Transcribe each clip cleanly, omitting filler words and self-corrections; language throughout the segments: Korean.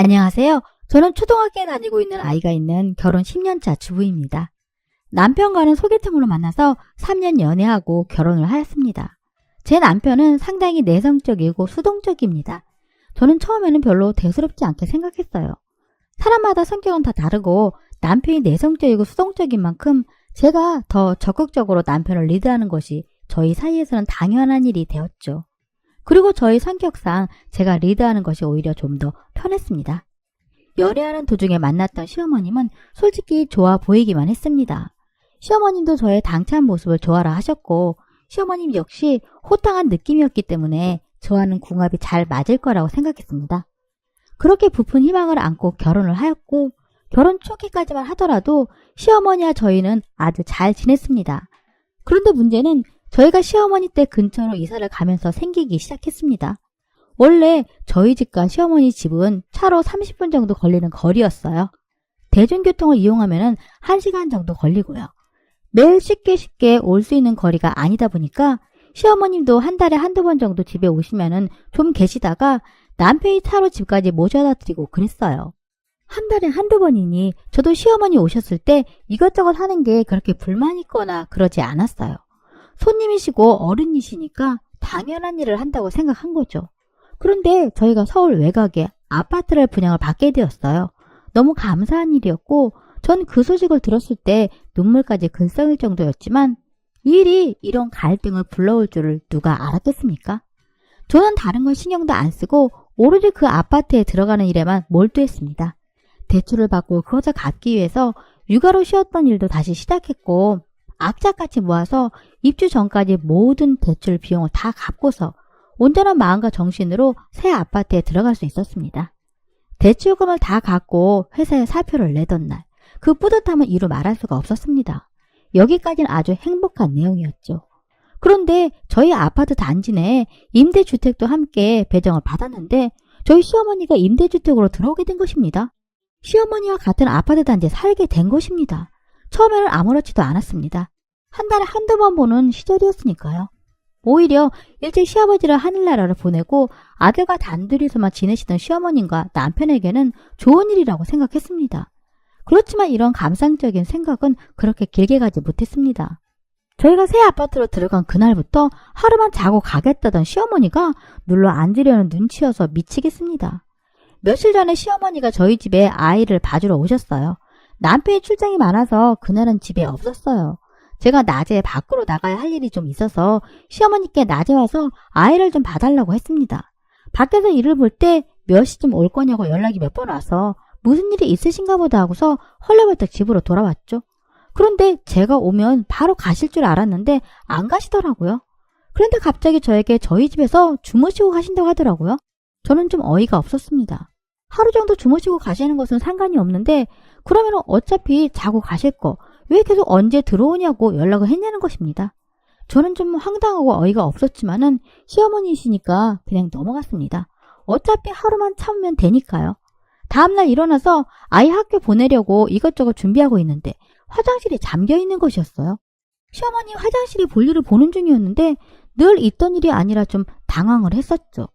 안녕하세요. 저는 초등학교에 다니고 있는 아이가 있는 결혼 10년차 주부입니다. 남편과는 소개팅으로 만나서 3년 연애하고 결혼을 하였습니다. 제 남편은 상당히 내성적이고 수동적입니다. 저는 처음에는 별로 대수롭지 않게 생각했어요. 사람마다 성격은 다 다르고 남편이 내성적이고 수동적인 만큼 제가 더 적극적으로 남편을 리드하는 것이 저희 사이에서는 당연한 일이 되었죠. 그리고 저희 성격상 제가 리드하는 것이 오히려 좀 더 편했습니다. 연애하는 도중에 만났던 시어머님은 솔직히 좋아 보이기만 했습니다. 시어머님도 저의 당찬 모습을 좋아라 하셨고 시어머님 역시 호탕한 느낌이었기 때문에 저와는 궁합이 잘 맞을 거라고 생각했습니다. 그렇게 부푼 희망을 안고 결혼을 하였고 결혼 초기까지만 하더라도 시어머니와 저희는 아주 잘 지냈습니다. 그런데 문제는 저희가 시어머니 댁 근처로 이사를 가면서 생기기 시작했습니다. 원래 저희 집과 시어머니 집은 차로 30분 정도 걸리는 거리였어요. 대중교통을 이용하면 1시간 정도 걸리고요. 매일 쉽게 올 수 있는 거리가 아니다 보니까 시어머님도 한 달에 한두 번 정도 집에 오시면 좀 계시다가 남편이 차로 집까지 모셔다 드리고 그랬어요. 한 달에 한두 번이니 저도 시어머니 오셨을 때 이것저것 하는 게 그렇게 불만 있거나 그러지 않았어요. 손님이시고 어른이시니까 당연한 일을 한다고 생각한 거죠. 그런데 저희가 서울 외곽에 아파트를 분양을 받게 되었어요. 너무 감사한 일이었고 전 그 소식을 들었을 때 눈물까지 글썽일 정도였지만 이 일이 이런 갈등을 불러올 줄을 누가 알았겠습니까? 저는 다른 건 신경도 안 쓰고 오로지 그 아파트에 들어가는 일에만 몰두했습니다. 대출을 받고 그것을 갚기 위해서 육아로 쉬었던 일도 다시 시작했고 악착같이 모아서 입주 전까지 모든 대출 비용을 다 갚고서 온전한 마음과 정신으로 새 아파트에 들어갈 수 있었습니다. 대출금을 다 갚고 회사에 사표를 내던 날, 그 뿌듯함은 이루 말할 수가 없었습니다. 여기까지는 아주 행복한 내용이었죠. 그런데 저희 아파트 단지 내에 임대주택도 함께 배정을 받았는데 저희 시어머니가 임대주택으로 들어오게 된 것입니다. 시어머니와 같은 아파트 단지에 살게 된 것입니다. 처음에는 아무렇지도 않았습니다. 한 달에 한두 번 보는 시절이었으니까요. 오히려 일찍 시아버지를 하늘나라로 보내고 아들과 단둘이서만 지내시던 시어머님과 남편에게는 좋은 일이라고 생각했습니다. 그렇지만 이런 감상적인 생각은 그렇게 길게 가지 못했습니다. 저희가 새 아파트로 들어간 그날부터 하루만 자고 가겠다던 시어머니가 눌러 앉으려는 눈치여서 미치겠습니다. 며칠 전에 시어머니가 저희 집에 아이를 봐주러 오셨어요. 남편이 출장이 많아서 그날은 집에 없었어요. 제가 낮에 밖으로 나가야 할 일이 좀 있어서 시어머니께 낮에 와서 아이를 좀 봐달라고 했습니다. 밖에서 일을 볼 때 몇 시쯤 올 거냐고 연락이 몇 번 와서 무슨 일이 있으신가 보다 하고서 헐레벌떡 집으로 돌아왔죠. 그런데 제가 오면 바로 가실 줄 알았는데 안 가시더라고요. 그런데 갑자기 저에게 저희 집에서 주무시고 가신다고 하더라고요. 저는 좀 어이가 없었습니다. 하루 정도 주무시고 가시는 것은 상관이 없는데 그러면 어차피 자고 가실 거 왜 계속 언제 들어오냐고 연락을 했냐는 것입니다. 저는 좀 황당하고 어이가 없었지만은 시어머니이시니까 그냥 넘어갔습니다. 어차피 하루만 참으면 되니까요. 다음날 일어나서 아이 학교 보내려고 이것저것 준비하고 있는데 화장실이 잠겨 있는 것이었어요. 시어머니 화장실에 볼일을 보는 중이었는데 늘 있던 일이 아니라 좀 당황을 했었죠.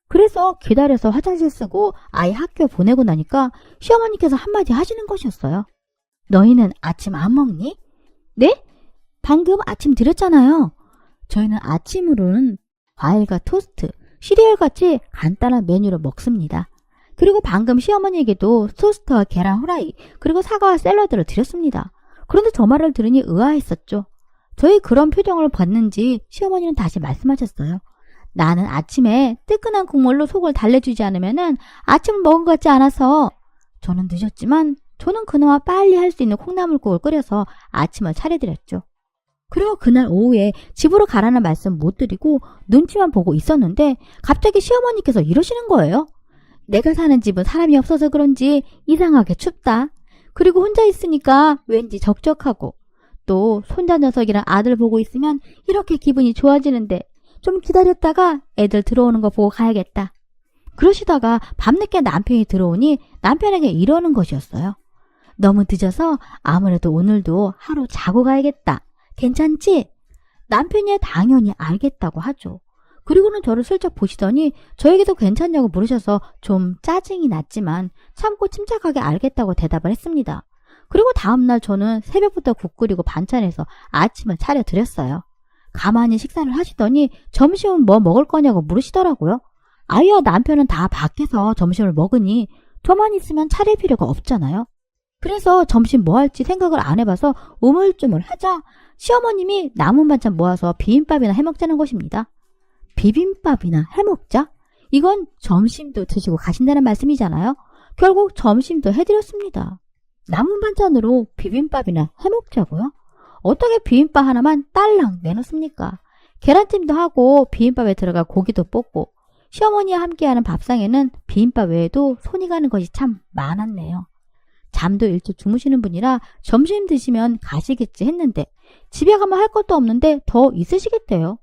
그래서 기다려서 화장실 쓰고 아이 학교 보내고 나니까 시어머니께서 한마디 하시는 것이었어요. 너희는 아침 안 먹니? 네? 방금 아침 드렸잖아요. 저희는 아침으로는 과일과 토스트, 시리얼같이 간단한 메뉴를 먹습니다. 그리고 방금 시어머니에게도 토스트와 계란 후라이, 그리고 사과와 샐러드를 드렸습니다. 그런데 저 말을 들으니 의아했었죠. 저희 그런 표정을 봤는지 시어머니는 다시 말씀하셨어요. 나는 아침에 뜨끈한 국물로 속을 달래주지 않으면 아침을 먹은 것 같지 않아서. 저는 늦었지만 저는 그나마 빨리 할 수 있는 콩나물국을 끓여서 아침을 차려드렸죠. 그리고 그날 오후에 집으로 가라는 말씀 못 드리고 눈치만 보고 있었는데 갑자기 시어머니께서 이러시는 거예요. 내가 사는 집은 사람이 없어서 그런지 이상하게 춥다. 그리고 혼자 있으니까 왠지 적적하고 또 손자 녀석이랑 아들 보고 있으면 이렇게 기분이 좋아지는데 좀 기다렸다가 애들 들어오는 거 보고 가야겠다. 그러시다가 밤늦게 남편이 들어오니 남편에게 이러는 것이었어요. 너무 늦어서 아무래도 오늘도 하루 자고 가야겠다. 괜찮지? 남편이 당연히 알겠다고 하죠. 그리고는 저를 슬쩍 보시더니 저에게도 괜찮냐고 물으셔서 좀 짜증이 났지만 참고 침착하게 알겠다고 대답을 했습니다. 그리고 다음날 저는 새벽부터 국 끓이고 반찬해서 아침을 차려드렸어요. 가만히 식사를 하시더니 점심은 뭐 먹을 거냐고 물으시더라고요. 아이와 남편은 다 밖에서 점심을 먹으니 저만 있으면 차릴 필요가 없잖아요. 그래서 점심 뭐 할지 생각을 안 해봐서 우물쭈물 하자 시어머님이 남은 반찬 모아서 비빔밥이나 해먹자는 것입니다. 비빔밥이나 해먹자? 이건 점심도 드시고 가신다는 말씀이잖아요. 결국 점심도 해드렸습니다. 남은 반찬으로 비빔밥이나 해먹자고요? 어떻게 비빔밥 하나만 딸랑 내놓습니까? 계란찜도 하고 비빔밥에 들어갈 고기도 볶고 시어머니와 함께하는 밥상에는 비빔밥 외에도 손이 가는 것이 참 많았네요. 잠도 일찍 주무시는 분이라 점심 드시면 가시겠지 했는데 집에 가면 할 것도 없는데 더 있으시겠대요.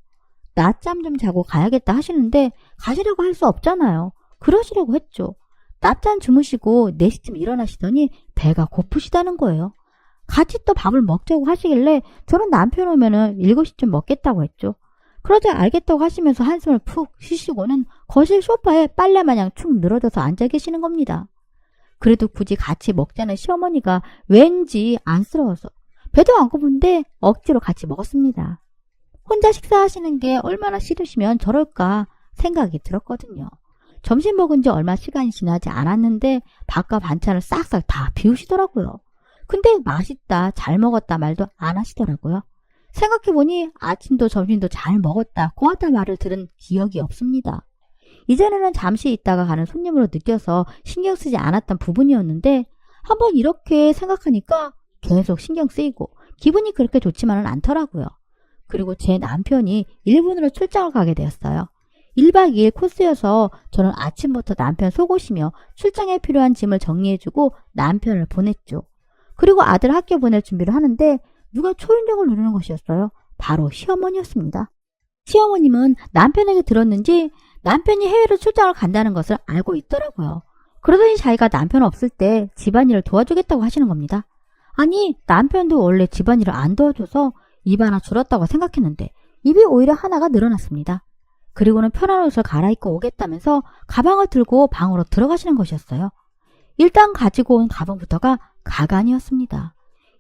낮잠 좀 자고 가야겠다 하시는데 가시라고 할 수 없잖아요. 그러시라고 했죠. 낮잠 주무시고 4시쯤 일어나시더니 배가 고프시다는 거예요. 같이 또 밥을 먹자고 하시길래 저는 남편 오면은 7시쯤 먹겠다고 했죠. 그러자 알겠다고 하시면서 한숨을 푹 쉬시고는 거실 소파에 빨래마냥 축 늘어져서 앉아 계시는 겁니다. 그래도 굳이 같이 먹자는 시어머니가 왠지 안쓰러워서 배도 안 고픈데 억지로 같이 먹었습니다. 혼자 식사하시는 게 얼마나 싫으시면 저럴까 생각이 들었거든요. 점심 먹은 지 얼마 시간이 지나지 않았는데 밥과 반찬을 싹싹 다 비우시더라고요. 근데 맛있다, 잘 먹었다 말도 안 하시더라고요. 생각해보니 아침도 점심도 잘 먹었다, 고맙다 말을 들은 기억이 없습니다. 이전에는 잠시 있다가 가는 손님으로 느껴서 신경 쓰지 않았던 부분이었는데 한번 이렇게 생각하니까 계속 신경 쓰이고 기분이 그렇게 좋지만은 않더라고요. 그리고 제 남편이 일본으로 출장을 가게 되었어요. 1박 2일 코스여서 저는 아침부터 남편 속옷이며 출장에 필요한 짐을 정리해주고 남편을 보냈죠. 그리고 아들 학교 보낼 준비를 하는데 누가 초인종을 누르는 것이었어요. 바로 시어머니였습니다. 시어머님은 남편에게 들었는지 남편이 해외로 출장을 간다는 것을 알고 있더라고요. 그러더니 자기가 남편 없을 때 집안일을 도와주겠다고 하시는 겁니다. 아니, 남편도 원래 집안일을 안 도와줘서 입 하나 줄었다고 생각했는데 입이 오히려 하나가 늘어났습니다. 그리고는 편한 옷을 갈아입고 오겠다면서 가방을 들고 방으로 들어가시는 것이었어요. 일단 가지고 온 가방부터가 가관이었습니다.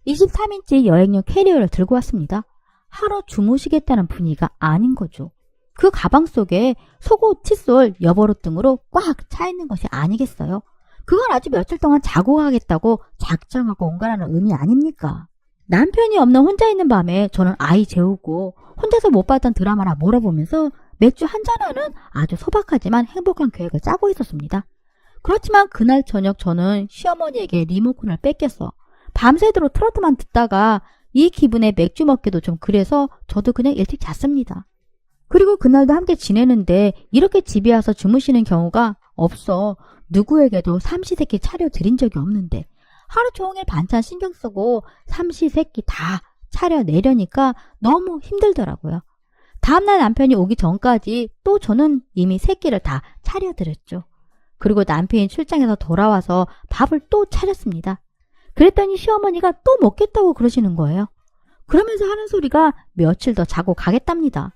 23인치 여행용 캐리어를 들고 왔습니다. 하루 주무시겠다는 분위기가 아닌 거죠. 그 가방 속에 속옷, 칫솔, 여벌옷 등으로 꽉 차 있는 것이 아니겠어요? 그건 아주 며칠 동안 자고 가겠다고 작정하고 온 거라는 의미 아닙니까? 남편이 없는 혼자 있는 밤에 저는 아이 재우고 혼자서 못 봤던 드라마나 몰아보면서 맥주 한잔하는 아주 소박하지만 행복한 계획을 짜고 있었습니다. 그렇지만 그날 저녁 저는 시어머니에게 리모컨을 뺏겨서 밤새도록 트로트만 듣다가 이 기분에 맥주 먹기도 좀 그래서 저도 그냥 일찍 잤습니다. 그리고 그날도 함께 지내는데 이렇게 집에 와서 주무시는 경우가 없어 누구에게도 삼시세끼 차려드린 적이 없는데 하루 종일 반찬 신경 쓰고 삼시세끼 다 차려내려니까 너무 힘들더라고요. 다음날 남편이 오기 전까지 또 저는 이미 세끼를 다 차려드렸죠. 그리고 남편이 출장에서 돌아와서 밥을 또 차렸습니다. 그랬더니 시어머니가 또 먹겠다고 그러시는 거예요. 그러면서 하는 소리가 며칠 더 자고 가겠답니다.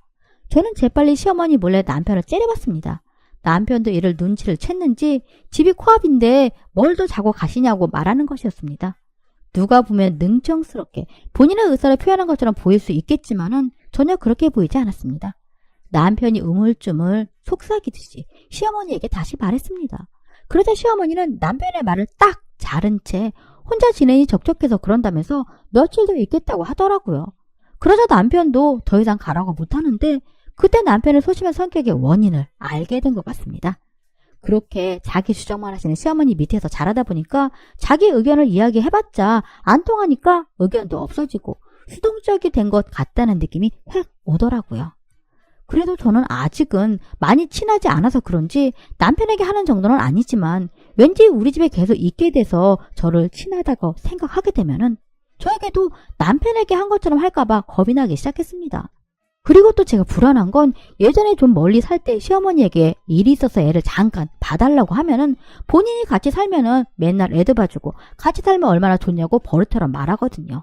저는 재빨리 시어머니 몰래 남편을 째려봤습니다. 남편도 이를 눈치를 챘는지 집이 코앞인데 뭘 더 자고 가시냐고 말하는 것이었습니다. 누가 보면 능청스럽게 본인의 의사를 표현한 것처럼 보일 수 있겠지만은 전혀 그렇게 보이지 않았습니다. 남편이 우물쭈물 속삭이듯이 시어머니에게 다시 말했습니다. 그러자 시어머니는 남편의 말을 딱 자른 채 혼자 지내니 적적해서 그런다면서 며칠 더 있겠다고 하더라고요. 그러자 남편도 더 이상 가라고 못하는데 그때 남편의 소심한 성격의 원인을 알게 된 것 같습니다. 그렇게 자기 주장만 하시는 시어머니 밑에서 자라다 보니까 자기 의견을 이야기해봤자 안 통하니까 의견도 없어지고 수동적이 된 것 같다는 느낌이 확 오더라고요. 그래도 저는 아직은 많이 친하지 않아서 그런지 남편에게 하는 정도는 아니지만 왠지 우리 집에 계속 있게 돼서 저를 친하다고 생각하게 되면은 저에게도 남편에게 한 것처럼 할까봐 겁이 나기 시작했습니다. 그리고 또 제가 불안한 건 예전에 좀 멀리 살 때 시어머니에게 일이 있어서 애를 잠깐 봐달라고 하면은 본인이 같이 살면은 맨날 애도 봐주고 같이 살면 얼마나 좋냐고 버릇처럼 말하거든요.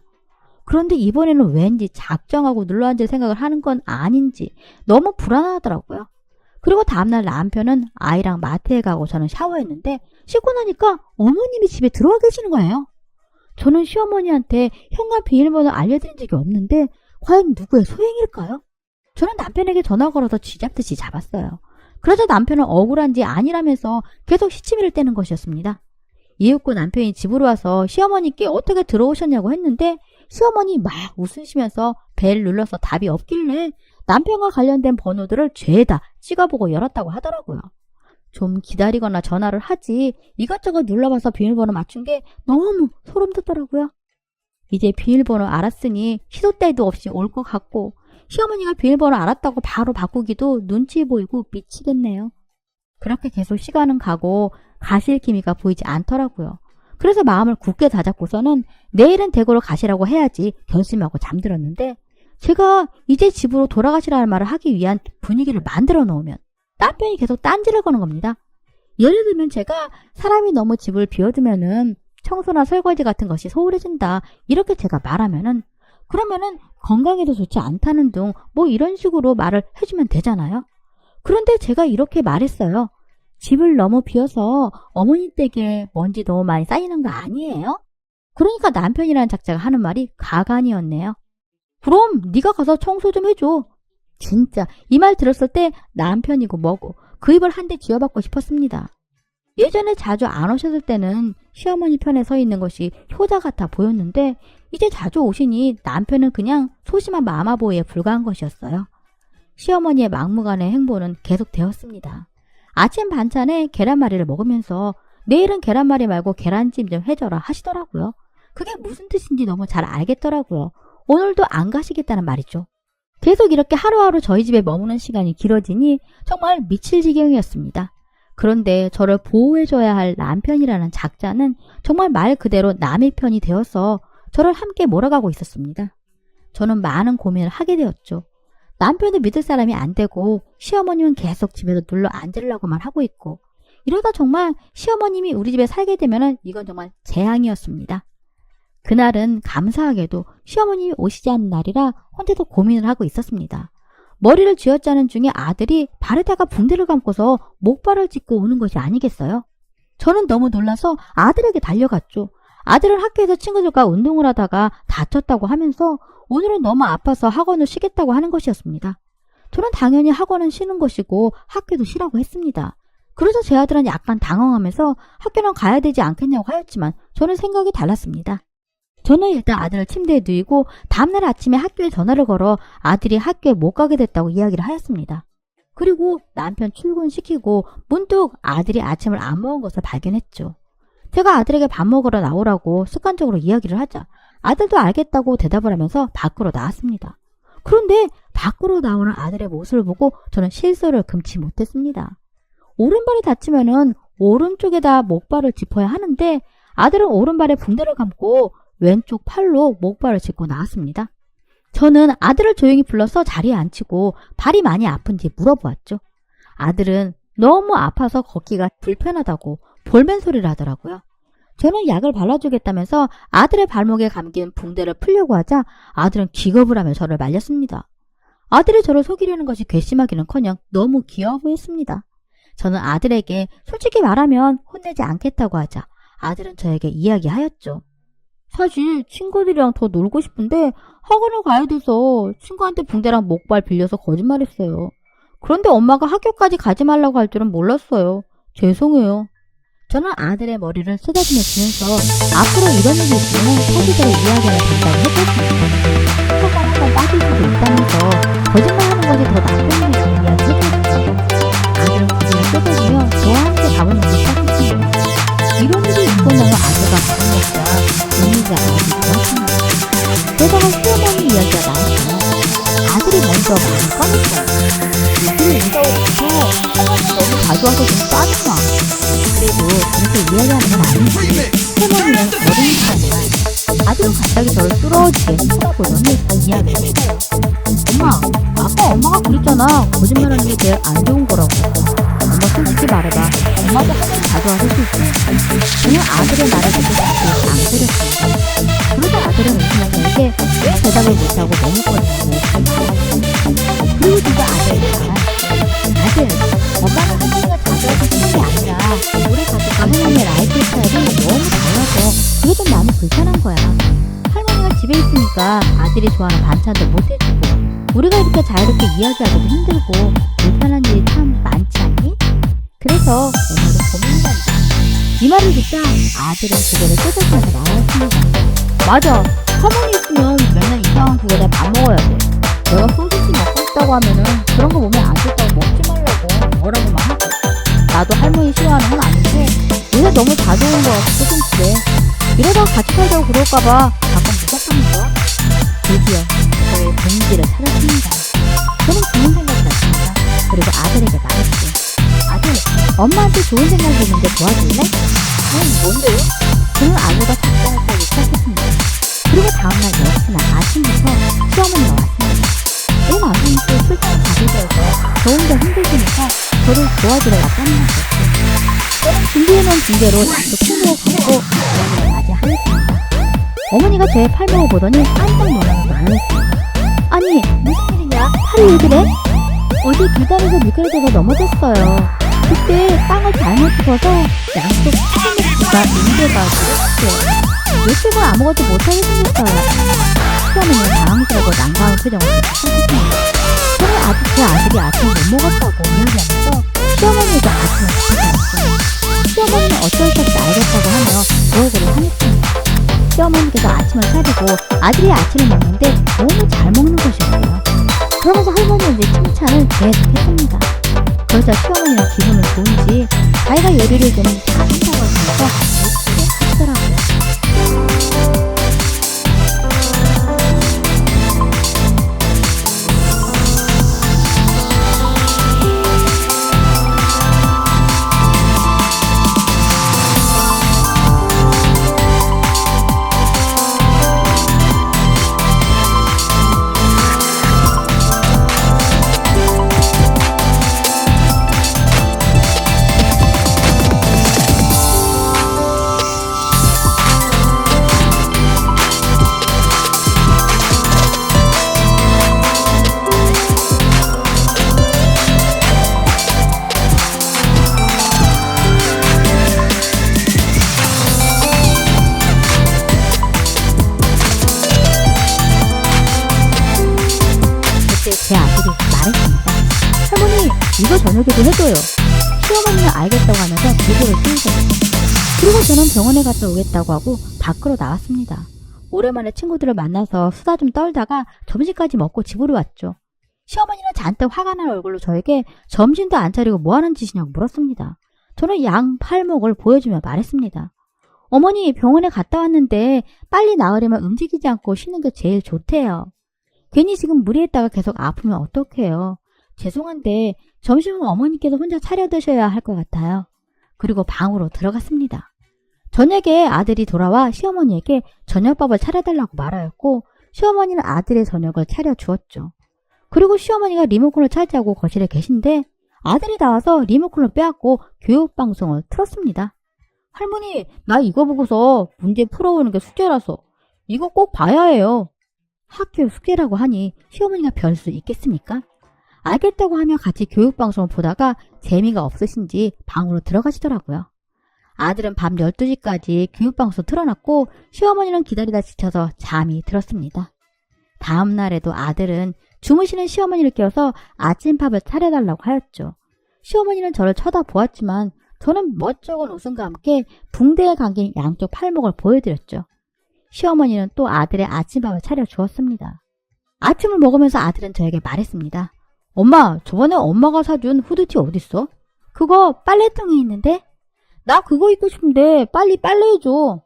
그런데 이번에는 왠지 작정하고 눌러앉을 생각을 하는 건 아닌지 너무 불안하더라고요. 그리고 다음날 남편은 아이랑 마트에 가고 저는 샤워했는데 씻고 나니까 어머님이 집에 들어와 계시는 거예요. 저는 시어머니한테 현관 비밀번호 알려드린 적이 없는데 과연 누구의 소행일까요? 저는 남편에게 전화 걸어서 쥐잡듯이 잡았어요. 그러자 남편은 억울한지 아니라면서 계속 시치미를 떼는 것이었습니다. 이윽고 남편이 집으로 와서 시어머니께 어떻게 들어오셨냐고 했는데 시어머니 막 웃으시면서 벨 눌러서 답이 없길래 남편과 관련된 번호들을 죄다 찍어보고 열었다고 하더라고요. 좀 기다리거나 전화를 하지 이것저것 눌러봐서 비밀번호 맞춘 게 너무 소름 돋더라고요. 이제 비밀번호 알았으니 시도 때도 없이 올 것 같고 시어머니가 비밀번호 알았다고 바로 바꾸기도 눈치 보이고 미치겠네요. 그렇게 계속 시간은 가고 가실 기미가 보이지 않더라고요. 그래서 마음을 굳게 다잡고서는 내일은 대구로 가시라고 해야지 결심하고 잠들었는데 제가 이제 집으로 돌아가시라는 말을 하기 위한 분위기를 만들어 놓으면 남편이 계속 딴지를 거는 겁니다. 예를 들면 제가 사람이 너무 집을 비워두면은 청소나 설거지 같은 것이 소홀해진다 이렇게 제가 말하면은 그러면은 건강에도 좋지 않다는 등 뭐 이런 식으로 말을 해주면 되잖아요. 그런데 제가 이렇게 말했어요. 집을 너무 비워서 어머니 댁에 먼지 너무 많이 쌓이는 거 아니에요? 그러니까 남편이라는 작자가 하는 말이 가관이었네요. 그럼 네가 가서 청소 좀 해줘. 진짜 이 말 들었을 때 남편이고 뭐고 그 입을 한 대 쥐어받고 싶었습니다. 예전에 자주 안 오셨을 때는 시어머니 편에 서 있는 것이 효자 같아 보였는데 이제 자주 오시니 남편은 그냥 소심한 마마보이에 불과한 것이었어요. 시어머니의 막무가내 행보는 계속되었습니다. 아침 반찬에 계란말이를 먹으면서 내일은 계란말이 말고 계란찜 좀 해줘라 하시더라고요. 그게 무슨 뜻인지 너무 잘 알겠더라고요. 오늘도 안 가시겠다는 말이죠. 계속 이렇게 하루하루 저희 집에 머무는 시간이 길어지니 정말 미칠 지경이었습니다. 그런데 저를 보호해줘야 할 남편이라는 작자는 정말 말 그대로 남의 편이 되어서 저를 함께 몰아가고 있었습니다. 저는 많은 고민을 하게 되었죠. 남편을 믿을 사람이 안 되고 시어머님은 계속 집에서 눌러 앉으려고만 하고 있고 이러다 정말 시어머님이 우리 집에 살게 되면 이건 정말 재앙이었습니다. 그날은 감사하게도 시어머님이 오시지 않는 날이라 혼자서 고민을 하고 있었습니다. 머리를 쥐어짜는 중에 아들이 발에다가 붕대를 감고서 목발을 짚고 오는 것이 아니겠어요? 저는 너무 놀라서 아들에게 달려갔죠. 아들은 학교에서 친구들과 운동을 하다가 다쳤다고 하면서 오늘은 너무 아파서 학원을 쉬겠다고 하는 것이었습니다. 저는 당연히 학원은 쉬는 것이고 학교도 쉬라고 했습니다. 그래서 제 아들은 약간 당황하면서 학교는 가야 되지 않겠냐고 하였지만 저는 생각이 달랐습니다. 저는 일단 아들을 침대에 누이고 다음날 아침에 학교에 전화를 걸어 아들이 학교에 못 가게 됐다고 이야기를 하였습니다. 그리고 남편 출근시키고 문득 아들이 아침을 안 먹은 것을 발견했죠. 제가 아들에게 밥 먹으러 나오라고 습관적으로 이야기를 하자 아들도 알겠다고 대답을 하면서 밖으로 나왔습니다. 그런데 밖으로 나오는 아들의 모습을 보고 저는 실소를 금치 못했습니다. 오른발이 다치면은 오른쪽에다 목발을 짚어야 하는데 아들은 오른발에 붕대를 감고 왼쪽 팔로 목발을 짚고 나왔습니다. 저는 아들을 조용히 불러서 자리에 앉히고 발이 많이 아픈지 물어보았죠. 아들은 너무 아파서 걷기가 불편하다고 볼멘 소리를 하더라고요. 저는 약을 발라주겠다면서 아들의 발목에 감긴 붕대를 풀려고 하자 아들은 기겁을 하며 저를 말렸습니다. 아들이 저를 속이려는 것이 괘씸하기는커녕 너무 귀여워 보였습니다. 저는 아들에게 솔직히 말하면 혼내지 않겠다고 하자 아들은 저에게 이야기하였죠. 사실 친구들이랑 더 놀고 싶은데 학원을 가야 돼서 친구한테 붕대랑 목발 빌려서 거짓말했어요. 그런데 엄마가 학교까지 가지 말라고 할 줄은 몰랐어요. 죄송해요. 저는 아들의 머리를 쓰다듬어 주면서 앞으로 이런 일이 있으면 사실대로 이야기를 된다고 했었습니다. 학원 한번 빠질 수도 있다면서 거짓말하는 것이 더 나쁜 일이라는 이야기 했었죠. 아들은 기분이 쏟아지며 저와 함께 가보는 것을 시작했습니다. 이런 일이 있고 나서 아들과 밥을 먹자 분위기가 아주 좋았습니다. 게다가 시어머니 이야기가 나왔어요. 아들이 먼저 말을 꺼냈어요. 우리 이사 오면서 할머니 너무 자주 와서 좀 짜증나. 그래도 그렇게 이야기하는 건 아니지. 할머니는 어른이니까 아들은 갑자기 저를 뚫어지게 쳐다보더니 이야기를 했어요. 엄마, 아까 엄마가 그랬잖아. 거짓말하는 게 제일 안 좋은 거라고. 엄마 솔직히 말해봐. 엄마도 학원 자주 와서 쓸지. 저는 아들의 말을 듣고 다시 안 그렸습니다. 그러다 아들은 웃으면서 이게 왜 대답을 못하고 머뭇거리고 그리고 누가 아들이잖아. 아들, 엄마는 할머니가 자주 하는 게 아니라 우리 가족과 할머니의 라이프 스타일이 너무 달라서 그게 좀 많이 불편한 거야. 할머니가 집에 있으니까 아들이 좋아하는 반찬도 못 해주고 우리가 이렇게 자유롭게 이야기하기도 힘들고 불편한 일이 참 많지 않니? 그래서 오늘은 고민이란다. 이 말을 듣자 아들은 고개를 끄덕이면서 말했습니다. 맞아. 할머니 있으면 맨날 이상한 국에다 밥 먹어야 돼. 내가 소시지 먹고 싶다고 하면은 그런 거 몸에 안 좋다고 먹지 말라고 뭐라고만 하고. 나도 할머니 싫어하는 건 아닌데 요새 너무 자주 온 거 같아서 좀 그래. 이러다가 같이 살자고 그럴까봐 가끔 무섭답니다. 드디어 저의 동지를 찾았습니다. 저는 좋은 생각이 났습니다. 그리고 아들에게 말했죠. 아들, 엄마한테 좋은 생각이 있는데 도와줄래? 뭔데요? 저는 아들과 작전을 짜기 시작했습니다. 그리고 다음날 역시나 아침부터 시어머니가 왔습니다. 내 남편이 또 출장을 가게 되어서 저 혼자 힘들으니까 저를 도와주러 왔다는 거죠. 저는 준비해놓은 징계로 약속 품으로 갔고 어머니를 맞이하였습니다. 어머니가 제 팔목을 보더니 깜짝 놀라서 말했습니다. 아니, 무슨 일이냐? 팔이 왜 그래? 어제 계단에서 미끄러져서 넘어졌어요. 그때 땅을 잘못 짚어서 양쪽 팔목과 인대가 부러졌어요. 며칠간 아무것도 못하게 생겼어요. 시어머니는 당황스럽고 난감한 표정을 짓고 저는 아직 제 아들이 아침을 못 먹었다고 이야기하면서 시어머니에게 아침을 부탁했어요. 시어머니는 어쩔 수 없이 알겠다고 하며 부엌으로 향했습니다. 시어머니께서 아침을 차리고 아들이 아침을 먹는데 너무 잘 먹는 것이었어요. 그러면서 할머니는 이제 칭찬을 계속했습니다. 그러자 시어머니는 기분은 좋은지 자기가 요리를 좀 잘한다고 하면서 예쁘게 하시더라고요. 제 아들이 말했습니다. 할머니, 이거 저녁에도 해줘요. 시어머니는 알겠다고 하면서 기도를 쓰이셨어요. 그리고 저는 병원에 갔다 오겠다고 하고 밖으로 나왔습니다. 오랜만에 친구들을 만나서 수다 좀 떨다가 점심까지 먹고 집으로 왔죠. 시어머니는 잔뜩 화가 난 얼굴로 저에게 점심도 안 차리고 뭐하는 짓이냐고 물었습니다. 저는 양 팔목을 보여주며 말했습니다. 어머니, 병원에 갔다 왔는데 빨리 나으려면 움직이지 않고 쉬는 게 제일 좋대요. 괜히 지금 무리했다가 계속 아프면 어떡해요. 죄송한데 점심은 어머니께서 혼자 차려 드셔야 할 것 같아요. 그리고 방으로 들어갔습니다. 저녁에 아들이 돌아와 시어머니에게 저녁밥을 차려달라고 말하였고 시어머니는 아들의 저녁을 차려주었죠. 그리고 시어머니가 리모컨을 차지하고 거실에 계신데 아들이 나와서 리모컨을 빼앗고 교육방송을 틀었습니다. 할머니, 나 이거 보고서 문제 풀어오는 게 숙제라서 이거 꼭 봐야 해요. 학교 숙제라고 하니 시어머니가 별 수 있겠습니까? 알겠다고 하며 같이 교육방송을 보다가 재미가 없으신지 방으로 들어가시더라고요. 아들은 밤 12시까지 교육방송 틀어놨고 시어머니는 기다리다 지쳐서 잠이 들었습니다. 다음 날에도 아들은 주무시는 시어머니를 깨워서 아침밥을 차려달라고 하였죠. 시어머니는 저를 쳐다보았지만 저는 멋쩍은 웃음과 함께 붕대에 감긴 양쪽 팔목을 보여드렸죠. 시어머니는 또 아들의 아침밥을 차려주었습니다. 아침을 먹으면서 아들은 저에게 말했습니다. 엄마, 저번에 엄마가 사준 후드티 어딨어? 그거 빨래통에 있는데? 나 그거 입고 싶은데 빨리 빨래해줘.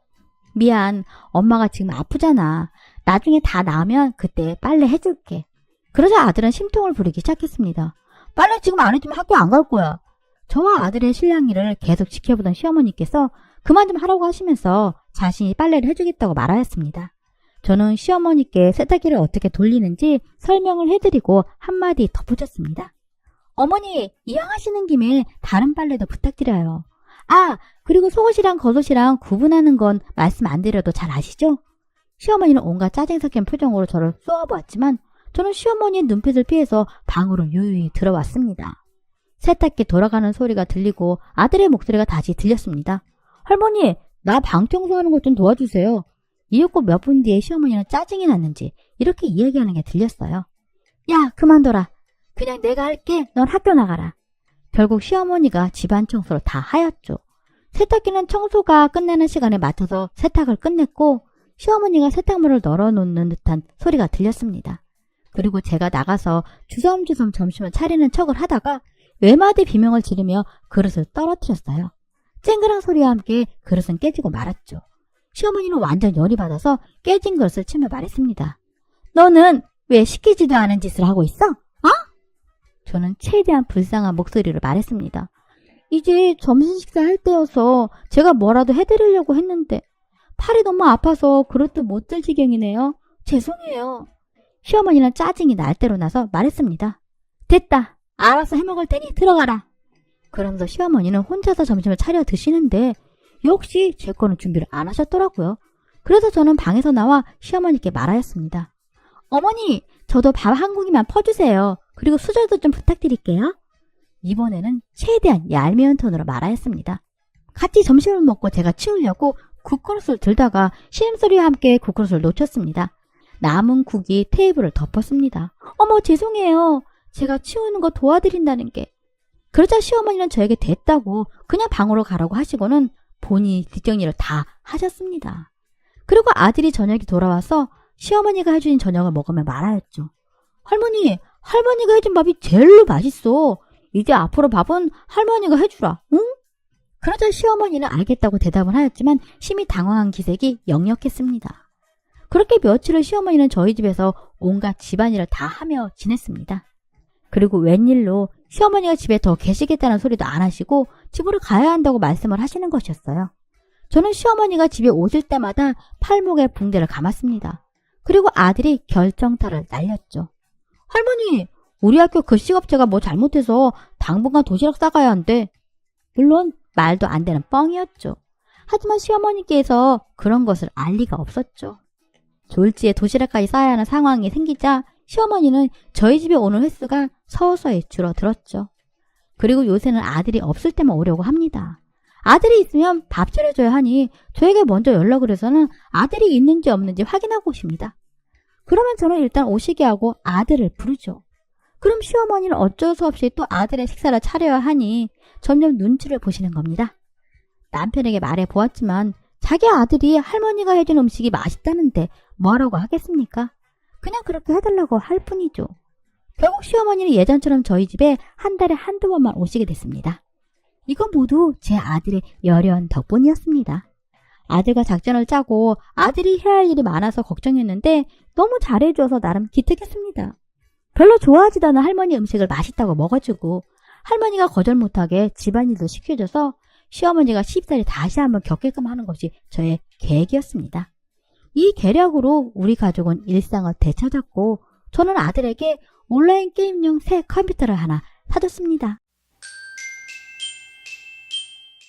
미안, 엄마가 지금 아프잖아. 나중에 다 나으면 그때 빨래 해줄게. 그러자 아들은 심통을 부리기 시작했습니다. 빨래 지금 안 해주면 학교 안 갈 거야. 저와 아들의 실랑이를 계속 지켜보던 시어머니께서 그만 좀 하라고 하시면서 자신이 빨래를 해주겠다고 말하였습니다. 저는 시어머니께 세탁기를 어떻게 돌리는지 설명을 해드리고 한마디 덧붙였습니다. 어머니, 이왕하시는 김에 다른 빨래도 부탁드려요. 아, 그리고 속옷이랑 겉옷이랑 구분하는 건 말씀 안 드려도 잘 아시죠? 시어머니는 온갖 짜증 섞인 표정으로 저를 쏘아보았지만 저는 시어머니의 눈빛을 피해서 방으로 유유히 들어왔습니다. 세탁기 돌아가는 소리가 들리고 아들의 목소리가 다시 들렸습니다. 할머니, 나 방 청소하는 것 좀 도와주세요. 이윽고 몇 분 뒤에 시어머니는 짜증이 났는지 이렇게 이야기하는 게 들렸어요. 야, 그만둬라. 그냥 내가 할게. 넌 학교 나가라. 결국 시어머니가 집안 청소를 다 하였죠. 세탁기는 청소가 끝나는 시간에 맞춰서 세탁을 끝냈고 시어머니가 세탁물을 널어놓는 듯한 소리가 들렸습니다. 그리고 제가 나가서 주섬주섬 점심을 차리는 척을 하다가 외마디 비명을 지르며 그릇을 떨어뜨렸어요. 쨍그랑 소리와 함께 그릇은 깨지고 말았죠. 시어머니는 완전 열이 받아서 깨진 그릇을 치며 말했습니다. 너는 왜 시키지도 않은 짓을 하고 있어? 어? 저는 최대한 불쌍한 목소리로 말했습니다. 이제 점심 식사할 때여서 제가 뭐라도 해드리려고 했는데 팔이 너무 아파서 그릇도 못 들 지경이네요. 죄송해요. 시어머니는 짜증이 날 대로 나서 말했습니다. 됐다. 알아서 해먹을 테니 들어가라. 그러면서 시어머니는 혼자서 점심을 차려 드시는데 역시 제 거는 준비를 안 하셨더라고요. 그래서 저는 방에서 나와 시어머니께 말하였습니다. 어머니, 저도 밥 한 공기만 퍼주세요. 그리고 수저도 좀 부탁드릴게요. 이번에는 최대한 얄미운 톤으로 말하였습니다. 같이 점심을 먹고 제가 치우려고 국그릇을 들다가 신음소리와 함께 국그릇을 놓쳤습니다. 남은 국이 테이블을 덮었습니다. 어머, 죄송해요. 제가 치우는 거 도와드린다는 게. 그러자 시어머니는 저에게 됐다고 그냥 방으로 가라고 하시고는 본인이 뒷정리를 다 하셨습니다. 그리고 아들이 저녁에 돌아와서 시어머니가 해주신 저녁을 먹으며 말하였죠. 할머니, 할머니가 해준 밥이 제일로 맛있어. 이제 앞으로 밥은 할머니가 해주라. 응? 그러자 시어머니는 알겠다고 대답을 하였지만 심히 당황한 기색이 역력했습니다. 그렇게 며칠을 시어머니는 저희 집에서 온갖 집안일을 다 하며 지냈습니다. 그리고 웬일로 시어머니가 집에 더 계시겠다는 소리도 안 하시고 집으로 가야 한다고 말씀을 하시는 것이었어요. 저는 시어머니가 집에 오실 때마다 팔목에 붕대를 감았습니다. 그리고 아들이 결정타를 날렸죠. 할머니, 우리 학교 급식업체가 뭐 잘못해서 당분간 도시락 싸가야 한대. 물론 말도 안 되는 뻥이었죠. 하지만 시어머니께서 그런 것을 알 리가 없었죠. 졸지에 도시락까지 싸야 하는 상황이 생기자 시어머니는 저희 집에 오는 횟수가 서서히 줄어들었죠. 그리고 요새는 아들이 없을 때만 오려고 합니다. 아들이 있으면 밥 차려줘야 하니 저에게 먼저 연락을 해서는 아들이 있는지 없는지 확인하고 오십니다. 그러면 저는 일단 오시게 하고 아들을 부르죠. 그럼 시어머니는 어쩔 수 없이 또 아들의 식사를 차려야 하니 점점 눈치를 보시는 겁니다. 남편에게 말해보았지만 자기 아들이 할머니가 해준 음식이 맛있다는데 뭐라고 하겠습니까? 그냥 그렇게 해달라고 할 뿐이죠. 결국 시어머니는 예전처럼 저희 집에 한 달에 한두 번만 오시게 됐습니다. 이건 모두 제 아들의 여려한 덕분이었습니다. 아들과 작전을 짜고 아들이 해야 할 일이 많아서 걱정했는데 너무 잘해줘서 나름 기특했습니다. 별로 좋아하지도 않은 할머니 음식을 맛있다고 먹어주고 할머니가 거절 못하게 집안일도 시켜줘서 시어머니가 쉽사리 다시 한번 겪게끔 하는 것이 저의 계획이었습니다. 이 계략으로 우리 가족은 일상을 되찾았고 저는 아들에게 온라인 게임용 새 컴퓨터를 하나 사줬습니다.